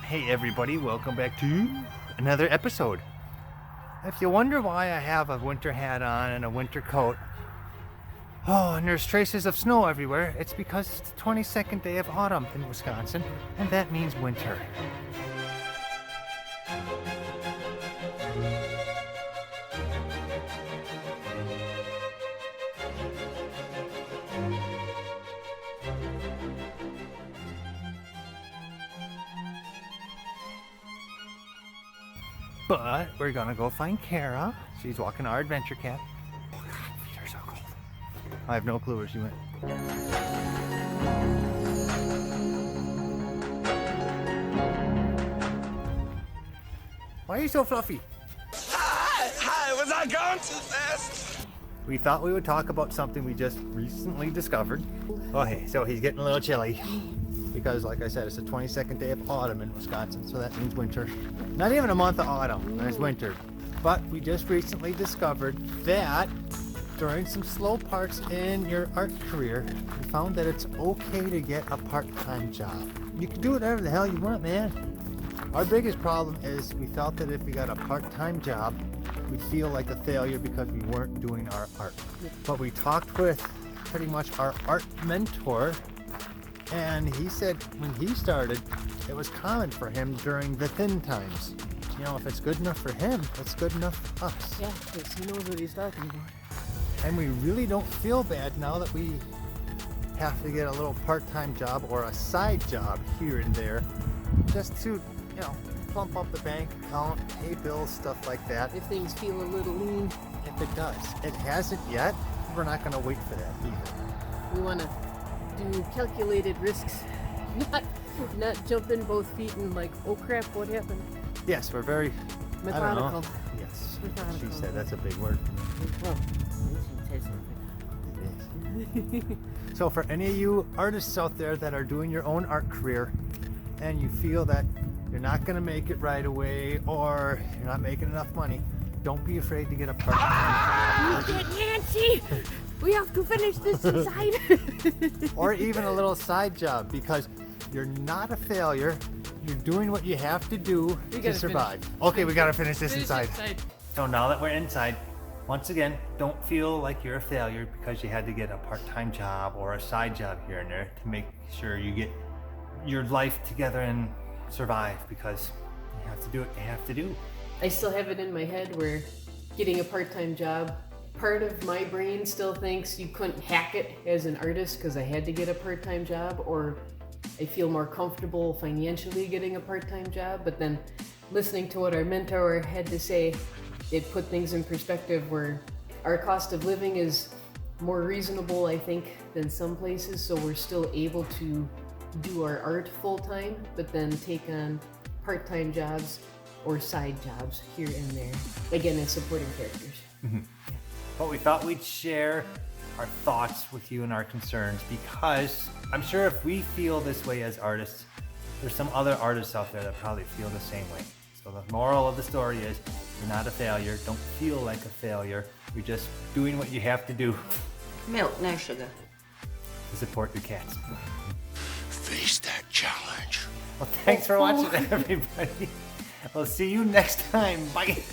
Hey everybody, welcome back to another episode. If you wonder why I have a winter hat on and a winter coat, and there's traces of snow everywhere, it's because it's the 22nd day of autumn in Wisconsin, and that means winter. But we're gonna go find Kara. She's walking our adventure cat. Oh God, feet are so cold. I have no clue where she went. Why are you so fluffy? Hi, was I going too fast? We thought we would talk about something we just recently discovered. Okay, so he's getting a little chilly. Because, like I said, it's the 22nd day of autumn in Wisconsin, so that means winter. Not even a month of autumn, and it's winter. But we just recently discovered that during some slow parts in your art career, we found that it's okay to get a part-time job. You can do whatever the hell you want, man. Our biggest problem is we felt that if we got a part-time job, we'd feel like a failure because we weren't doing our art. But we talked with pretty much our art mentor, and he said when he started, it was common for him during the thin times. You know, if it's good enough for him, it's good enough for us. Yeah, because he knows what he's talking about. And we really don't feel bad now that we have to get a little part-time job or a side job here and there just to, you know, plump up the bank account, pay bills, stuff like that. If things feel a little lean, If it does. It hasn't yet. We're not going to wait for that either. we want to do calculated risks, not jump in both feet and like, oh crap, what happened? Yes, we're very Methodical. I don't know. Yes. Methodical. She said that's a big word. Well, It is. So for any of you artists out there that are doing your own art career and you feel that you're not going to make it right away or you're not making enough money, don't be afraid to get a part-time job. Get Nancy! We have to finish this inside. Or even a little side job, because you're not a failure. You're doing what you have to do to gotta survive. Okay, we got to finish this inside. inside. So now that we're inside, once again, don't feel like you're a failure because you had to get a part-time job or a side job here and there to make sure you get your life together and survive, because you have to do what you have to do. I still have it in my head where getting a part-time job, part of my brain still thinks you couldn't hack it as an artist because I had to get a part-time job, or I feel more comfortable financially getting a part-time job. But then listening to what our mentor had to say, it put things in perspective where our cost of living is more reasonable, I think, than some places. So we're still able to do our art full-time, but then take on part-time jobs or side jobs here and there. Again, as supporting characters. Mm-hmm. But we thought we'd share our thoughts with you and our concerns, because I'm sure if we feel this way as artists, there's some other artists out there that probably feel the same way. So the moral of the story is, you're not a failure. Don't feel like a failure. You're just doing what you have to do Milk, no sugar. to support your cats. Face that challenge. Well, thanks for watching, everybody. We'll see you next time. Bye.